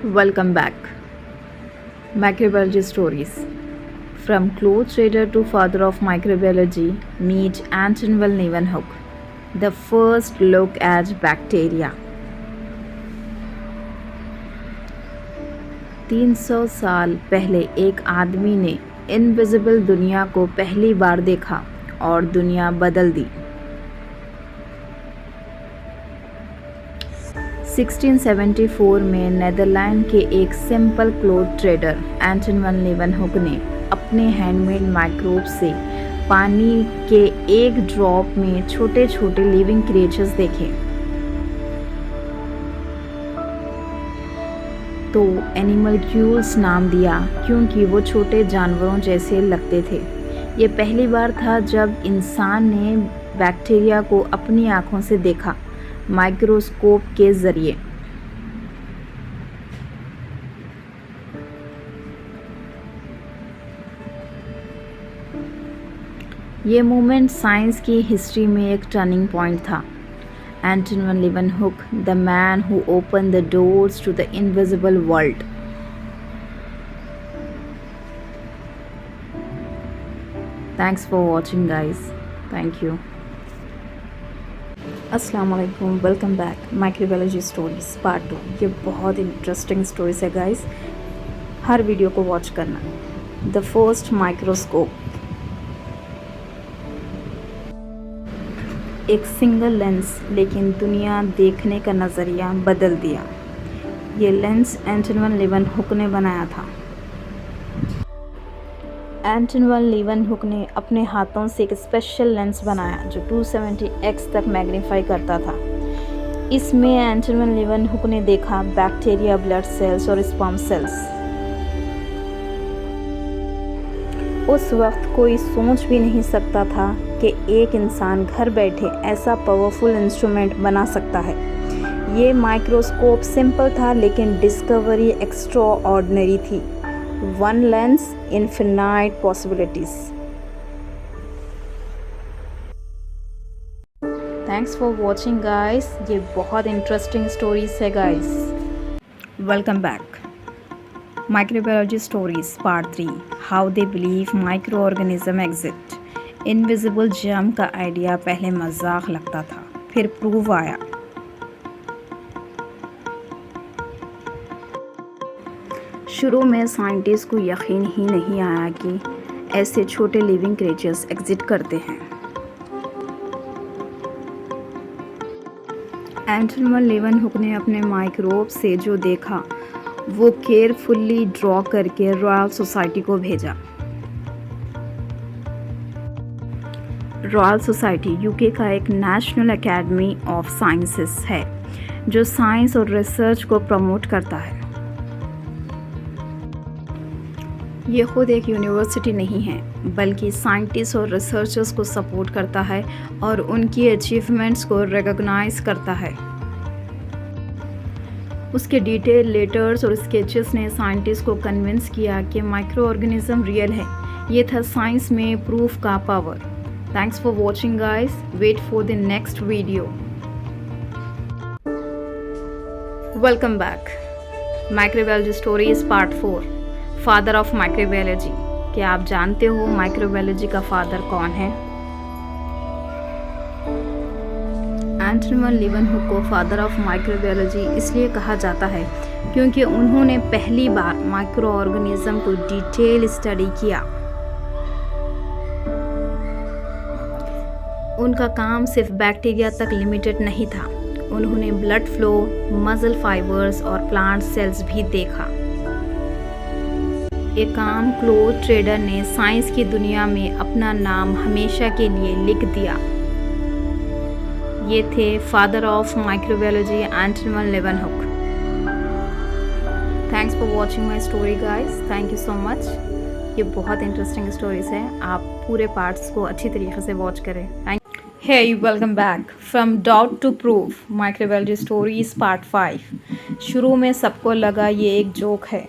Welcome back. Microbiology stories. From clothes trader to father of microbiology, meet Anton van Leeuwenhoek. The first look at bacteria. 300 साल पहले एक आदमी ने invisible दुनिया को पहली बार देखा और दुनिया बदल दी। 1674 में नीदरलैंड के एक सिंपल क्लोथ ट्रेडर एंटन van लीवनहुक ने अपने हैंडमेड माइक्रोब से पानी के एक ड्रॉप में छोटे छोटे लिविंग क्रिएचर्स देखे तो एनिमलक्यूल्स नाम दिया क्योंकि वो छोटे जानवरों जैसे लगते थे। ये पहली बार था जब इंसान ने बैक्टीरिया को अपनी आँखों से देखा, माइक्रोस्कोप के ज़रिए। ये मोमेंट साइंस की हिस्ट्री में एक टर्निंग पॉइंट था। एंटन van Leeuwenhoek, the man who opened the doors to the invisible world. Thanks for watching, guys. Thank you. अस्सलाम वालेकुम, welcome back. Microbiology stories part 2। ये बहुत इंटरेस्टिंग स्टोरीज है गाइस, हर video को वॉच करना। The first microscope. एक single lens लेकिन दुनिया देखने का नज़रिया बदल दिया। ये लेंस एंटन van Leeuwenhoek ने बनाया था। एंटन van Leeuwenhoek ने अपने हाथों से एक स्पेशल लेंस बनाया जो 270x तक मैग्नीफाई करता था। इसमें एंटन van Leeuwenhoek ने देखा बैक्टीरिया, ब्लड सेल्स और स्पर्म सेल्स। उस वक्त कोई सोच भी नहीं सकता था कि एक इंसान घर बैठे ऐसा पावरफुल इंस्ट्रूमेंट बना सकता है। ये माइक्रोस्कोप सिंपल था लेकिन डिस्कवरी एक्स्ट्रा ऑर्डिनरी थी। One lens, infinite possibilities. Thanks for watching guys. ये बहुत इंटरेस्टिंग स्टोरीज है guys. Welcome back. Microbiology stories part 3। How they believe micro organism exist. Invisible germ का आइडिया पहले मजाक लगता था, फिर प्रूव आया। शुरू में साइंटिस्ट को यकीन ही नहीं आया कि ऐसे छोटे लिविंग क्रिएचर्स एग्जिस्ट करते हैं। एंटन van Leeuwenhoek ने अपने माइक्रोब से जो देखा वो केयरफुली ड्रॉ करके रॉयल सोसाइटी को भेजा। रॉयल सोसाइटी यूके का एक नेशनल एकेडमी ऑफ साइंसेस है जो साइंस और रिसर्च को प्रमोट करता है। ये खुद एक यूनिवर्सिटी नहीं है बल्कि साइंटिस्ट और रिसर्चर्स को सपोर्ट करता है और उनकी अचीवमेंट्स को रिकॉग्नाइज करता है। उसके डिटेल लेटर्स और स्केचेस ने साइंटिस्ट को कन्विंस किया कि माइक्रो ऑर्गेनिज्म रियल है। ये था साइंस में प्रूफ का power. Thanks for watching guys. Wait for the next video. Welcome back. Microbiology stories part 4। Father of microbiology. क्या आप जानते हो माइक्रोबायोलॉजी का फादर कौन है? एंटन van Leeuwenhoek को फादर ऑफ माइक्रोबायोलॉजी इसलिए कहा जाता है क्योंकि उन्होंने पहली बार माइक्रो ऑर्गेनिज्म को डिटेल स्टडी किया। उनका काम सिर्फ बैक्टीरिया तक लिमिटेड नहीं था, उन्होंने ब्लड फ्लो, मसल फाइबर्स और प्लांट सेल्स भी देखा। एक आम क्लोथ ट्रेडर ने साइंस की दुनिया में अपना नाम हमेशा के लिए लिख दिया। ये थे father of microbiology Anton van Leeuwenhoek। Thanks for watching my story guys. Thank you so much. ये बहुत इंटरेस्टिंग स्टोरीज है, आप पूरे पार्ट्स को अच्छी तरीके से वॉच करें। Thank hey you. Welcome back. From doubt to proof microbiology stories part 5। शुरू में सबको लगा ये एक जोक है।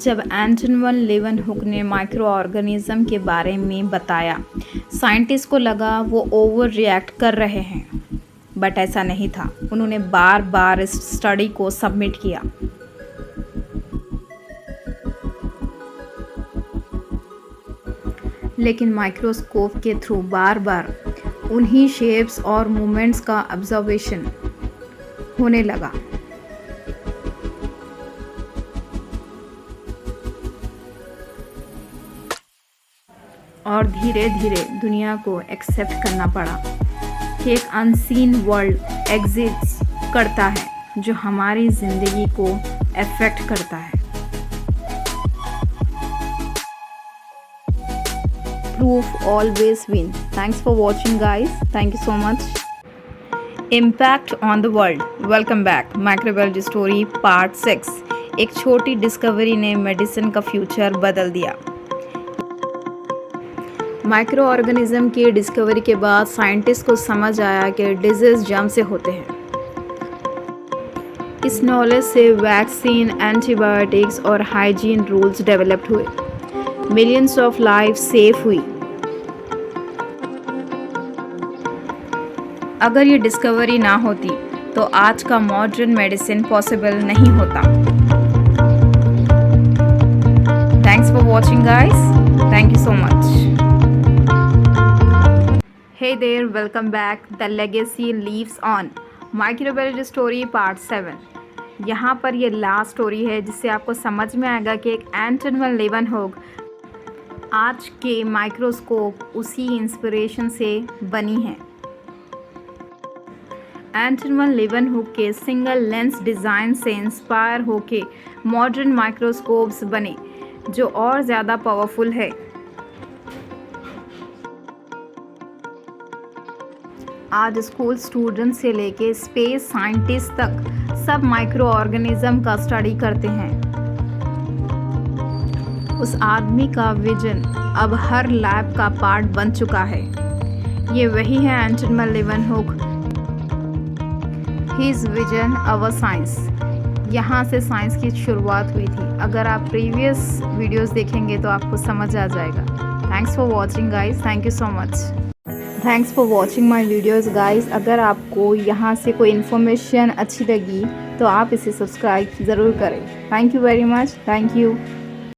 जब एंटन लेवनहुक ने माइक्रो ऑर्गेनिज्म के बारे में बताया, साइंटिस्ट को लगा वो ओवर रिएक्ट कर रहे हैं, बट ऐसा नहीं था। उन्होंने बार बार इस स्टडी को सबमिट किया। लेकिन माइक्रोस्कोप के थ्रू बार बार उन्हीं शेप्स और मूवमेंट्स का ऑब्जर्वेशन होने लगा। और धीरे धीरे दुनिया को एक्सेप्ट करना पड़ा कि एक अनसीन वर्ल्ड एग्जिस्ट करता है जो हमारी ज़िंदगी को अफेक्ट करता है। Proof always win. Thanks for watching, guys. Thank you so much. Impact on the world. Welcome back. Microbiology story part 6. एक छोटी डिस्कवरी ने मेडिसिन का फ्यूचर बदल दिया। माइक्रो ऑर्गेनिज्म की डिस्कवरी के बाद साइंटिस्ट को समझ आया कि डिजीज जर्म से होते हैं। इस नॉलेज से वैक्सीन, एंटीबायोटिक्स और हाइजीन रूल्स डेवलप्ड हुए। मिलियंस ऑफ लाइफ सेव हुई। अगर ये डिस्कवरी ना होती तो आज का मॉडर्न मेडिसिन पॉसिबल नहीं होता। Thanks for watching guys. Thank you so much. Hey there, welcome back. The legacy lives on. Microbiology story part 7. यहाँ पर ये लास्ट स्टोरी है जिससे आपको समझ में आएगा कि एक एंटन लेवनहुक आज के माइक्रोस्कोप उसी इंस्पिरेशन से बनी है। एंटन लेवनहुक के सिंगल लेंस डिज़ाइन से इंस्पायर होके मॉडर्न माइक्रोस्कोप्स बने जो और ज़्यादा पावरफुल है। आज स्कूल स्टूडेंट से लेके स्पेस साइंटिस्ट तक सब माइक्रो ऑर्गेनिज्म का स्टडी करते हैं। उस आदमी का विजन अब हर लैब का पार्ट बन चुका है। ये वही है एंटन लेवनहुक। हिज विजन अवर साइंस। यहाँ से साइंस की शुरुआत हुई थी। अगर आप प्रीवियस वीडियोस देखेंगे तो आपको समझ आ जाएगा। Thanks for watching guys. Thank you so much. Thanks for watching my videos guys. अगर आपको यहाँ से कोई इन्फॉर्मेशन अच्छी लगी तो आप इसे सब्सक्राइब ज़रूर करें। Thank you very much. Thank you.